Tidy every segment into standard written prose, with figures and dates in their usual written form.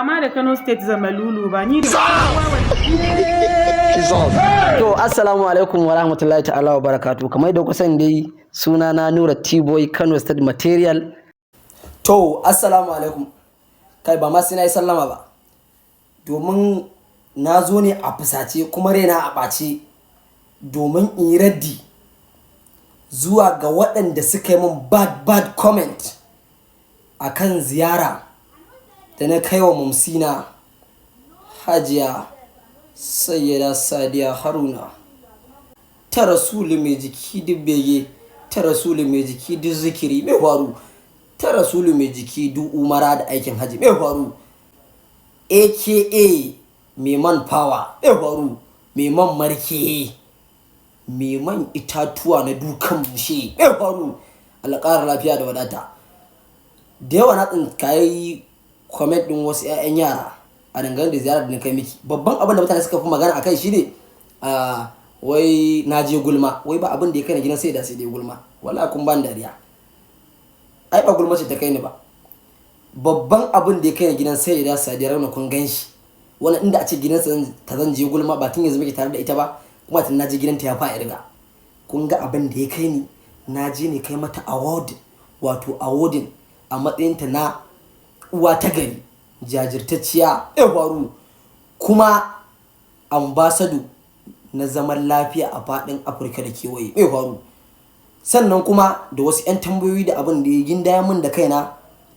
ma da Kano State zama lulu ba ni da To assalamu alaikum wa rahmatullahi ta'ala wa barakatuh. Kamar da kusan dai suna na Nura T-Boy Kano State Material. To assalamu alaikum. Kai ba ma sai na yi sallama ba. Domin na zo ne a fusace kuma raina a ɓace domin in yi raddi zuwa ga waɗanda suka yi min bad comment akan ziyara da na kai wa Mumsina Hajiya Sayyada Sadiya Haruna ta rasulu mai jiki duk bege, ta rasulu mai jiki duk zikiri mai faru, ta rasulu mai jiki duk umara da aikin haji mai faru, aka mai man power mai faru, mai man marke, mai man itatuwa na dukan bushe mai faru, alƙarar lafiya da wadata. Da yawa na tsinkayi comment ɗin wasu 'ya'yan yara a dangane da ziyarar da na kai miki. Babban abin da mutane suka fi magana akai shine wai na je gulma, wai ba abin da ya kai na gidan sai dai gulma. Wallahi kun ban dariya. Ai ba gulma ce ta kai ni ba. Babban abin da ya kai na gidan sai da Sadiya Rauna kun ganshi. Wannan inda a ce gidan ta zan je gulma ba tun yanzu muke tare da ita ba, kuma tun na je gidanta ya fa irga. Kun ga abin da ya kai ni, na je ne kai mata award, wato awarding a matsayinta na uwa ta gari, jajirtacciya faru, kuma ambasado na zaman lafiya a faɗin Afirka da kewaye faru. Sannan kuma da wasu 'yan tambayoyi da abin da ya gindaya min da kaina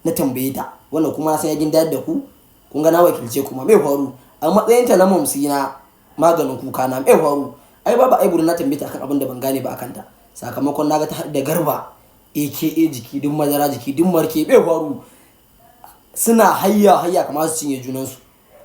na tambaye ta, wannan kuma na san ya gindayar da ku, kun ga na wakilce kuma faru a matsayinta na Mumsina maganin kuka na faru. Ai babu aibu na tambaye ta akan abin da ban gane ba akan ta, sakamakon naga ta da Garba aka jiki duk madara jiki duk marke faru, suna hayya kamar su cinye junansu,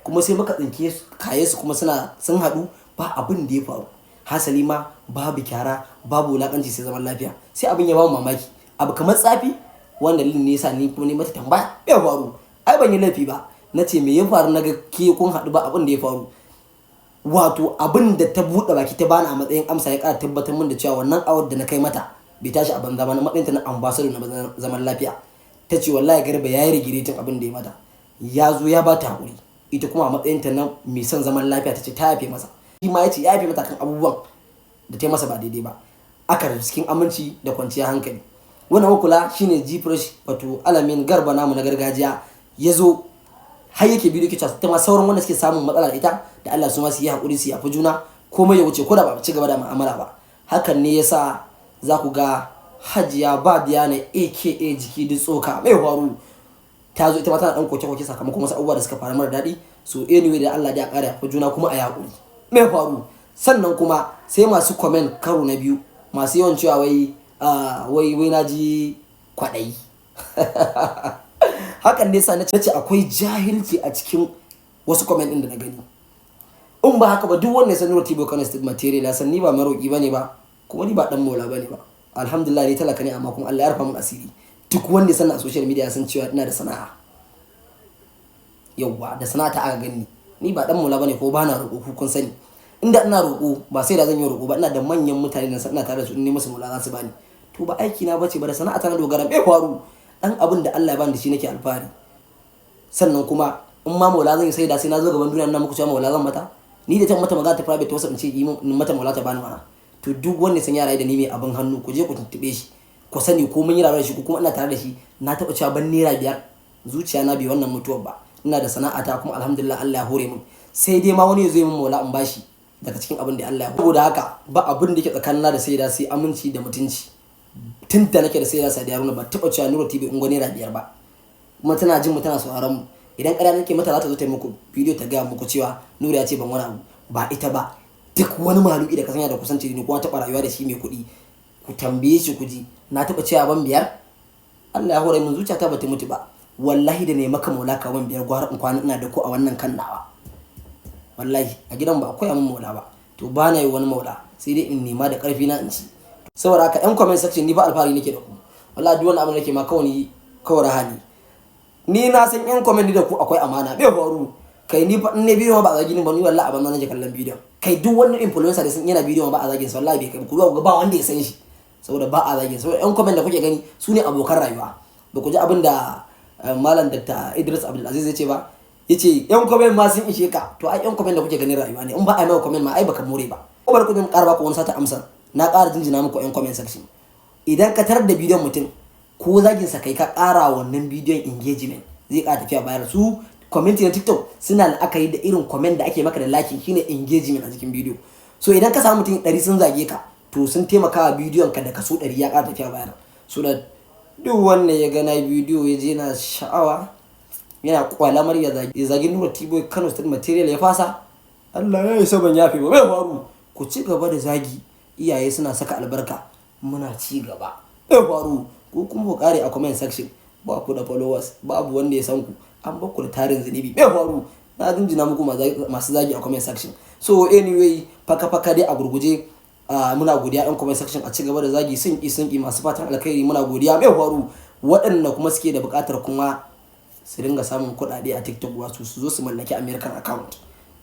kuma sai muka tsinke kaye su kuma sun haɗu ba abin da ya faru. Hasali ma babu kyara babu wulakanci sai zaman lafiya. Sai abin ya ba mu mamaki, abu kamar tsafi wanda lin ne yasa ni kuma ne mata tambaya faru. Ai ban yi laifi ba, na ce me ya faru, na ga ke kun haɗu ba abin da ya faru. Wato abin da ta buɗe baki ta bani a matsayin amsa ya ƙara tabbatar min da cewa wannan awar da na kai mata bai tashi a banza ba, na matsayinta na ambassador na zaman lafiya. Ta ce wallahi Garba ya yi rigiretin abin da ya mata, ya zo ya ba ta haƙuri. Ita kuma a matsayinta na mai son zaman lafiya ta ce ta yafe masa, shi ma ya ce ya yafe mata kan abubuwan da ta yi masa ba daidai ba. Aka rufe cikin aminci da kwanciyar hankali. Wannan kula shine G-Fresh, wato alamin Garba namu na gargajiya, ya zo har yake bidiyo ke cewa ta ma sauran wanda suke samun matsala da ita da Allah su ma su yi haƙuri su yafi juna, komai ya wuce ko da ba ci gaba da mu'amala ba. Hakan ne yasa za ku ga Hajiya Badiyana aka jiki duk tsoka mai faru ta zo ita ma tana dan koke sakamakon wasu abubuwa da suka faru mara daɗi. So anyway da Allah ya ƙara yafi juna kuma a yaƙuri mai faru. Sannan kuma sai masu comment karo na biyu masu yawan cewa wai na ji kwaɗayi. Hakan ne sa na ce akwai jahilci a cikin wasu comment ɗin da na gani. In ba haka ba duk wanda ya san Nura T-Boy Kano State Material ya san ni ba maroƙi bane ba, kuma ni ba dan mola bane ba. Alhamdulillah ni talaka ne amma kuma Allah ya rufa min asiri. Duk wanda ya san a social media ya san cewa ina da sana'a. Yawwa da sana'a ta aka gani. Ni ba dan mola bane ko ba na roƙo, ku kun sani. Inda ina roƙo ba sai da zan yi roƙo ba, ina da manyan mutane da ina tare da su in ne musu mola za su bani. To ba aiki na bace ba, da sana'a ta na dogara bai faru. Dan abin da Allah ya bani da shi nake alfahari. Sannan kuma in ma mola zan yi sai da sai na zo gaban duniya na muku cewa mola zan mata. Ni da ta mata magana ta private wasu in ce yi mata mola ta bani mana. To duk wanda san yara da ni mai abin hannu ku je ku tuntube shi, ku sani ko mun yi rayuwa da shi ko kuma ina tare da shi. Na taɓa cewa ban naira 5 zuciya na bi wannan mutuwar ba. Ina da sana'ata kuma alhamdulillah Allah ya hore min. Sai dai ma wani ya zo yi min mola in bashi daga cikin abin da Allah ya hore. Saboda haka ba abin da yake tsakanina da sai da sai aminci da mutunci. Tun da nake da sai da Sadiya Haruna ba taɓa cewa Nura TV in gwani naira 5 ba. Kuma tana jin mu tana sauraron mu. Idan ƙarya nake mata za ta zo ta yi muku bidiyo ta gaya muku cewa Nura ya ce ban wani abu, ba ita ba. Duk wani mahaluki da ka sanya da kusanci ni kuma taɓa rayuwa da shi mai kuɗi, ku tambaye shi ku ji na taɓa cewa ban 5. Allah ya hore min zuciyata ba ta mutu ba. Wallahi da ne maka mola ka ban 5 gwara in kwana ina da ko a wannan kan nawa. Wallahi a gidan ba akwai min mola ba, to ba na yi wani mola sai dai in nema da ƙarfi na in ci. Saboda haka yan comment section ni ba alfahari nake da ku. Wallahi duk wani abu nake ma kawai rahani. Ni na san yan comment da ku akwai amana bai faru. Kai ni fa in ne bidiyo ba a zagin ba ni wallahi abin nan nake kallon bidiyon. Kai duk wani influencer da sun yana bidiyo ba a zagin sa wallahi bai kai ku ba wanda ya san shi. Saboda ba a zagin, saboda yan comment da kuke gani su ne abokan rayuwa. Ba ku ji abin da Malam Dr. Idris Abdulaziz ya ce ba, yace yan comment ma sun ishe ka. To ai yan comment da kuke ganin rayuwa ne, in ba ai mai comment ma ai baka more ba. Ko bar ku din ƙara ba ku wani sata amsa, na ƙara jinjina muku yan comment section. Idan ka tarar da bidiyon mutum ko zagin sa kai ka ƙara wannan bidiyon engagement, zai ƙara tafiya bayar. Su comment na TikTok suna la'akari da irin comment da ake maka da like shine engagement a cikin bidiyo. So idan ka samu mutum 100 sun zage ka, to sun taimaka wa bidiyon ka da kaso 100 ya ƙara tafiya bayar. So da duk wanda ya ga na bidiyo ya je na sha'awa yana kwalamar ya zagi Nura T-Boy Kano State Material ya fasa, Allah ya isa ban yafe ba. Bai faru, ku ci gaba da zagi, iyaye suna saka albarka, muna ci gaba. Bai faru, ku kuma ku kare a comment section, ba ku da followers, babu wanda ya san ku, an ba ku da tarin zunubi. Bai faru, na jinjina muku masu zagi a comment section. So anyway, faka dai a gurguje, muna godiya ɗan comment section, a ci gaba da zagi, sun ki masu fatan alkhairi muna godiya. Bai faru, waɗanda kuma suke da buƙatar kuma su dinga samun kuɗaɗe a TikTok, wasu su zo su mallaki American account.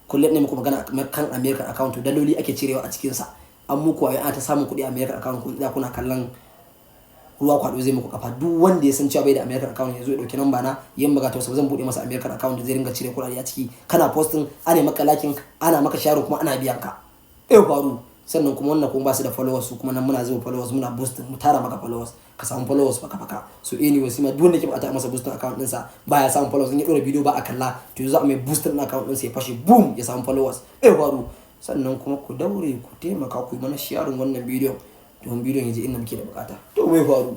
Kullum ne muku magana kan American account, daloli ake cirewa a cikin sa. An muku ayi ta samun kuɗi American account, kun kuna kallon ruwa kwado zai muku kafa. Duk wanda ya san cewa bai da American account ya zo ya dauki namba na, yin magata wasu zan bude masa American account da zai ringa cire kuɗaɗe a ciki. Kana posting, ana maka lakin, ana maka share, kuma ana biyan ka. Faru. Sannan kuma wannan kuma ba su da followers, su kuma nan muna zuba followers, muna boosting, mu tara maka followers, ka samu followers faka. So anyway, sai ma duk wanda ke bukata masa boosting account ɗinsa baya samun followers, in ya dora video ba a kalla, to za a mai boosting account ɗinsa ya fashe boom ya samu followers. Faru. Sannan kuma ku daure ku taimaka ku yi mana sharing wannan bidiyon don bidiyon ya je inda muke da bukata. To me faru?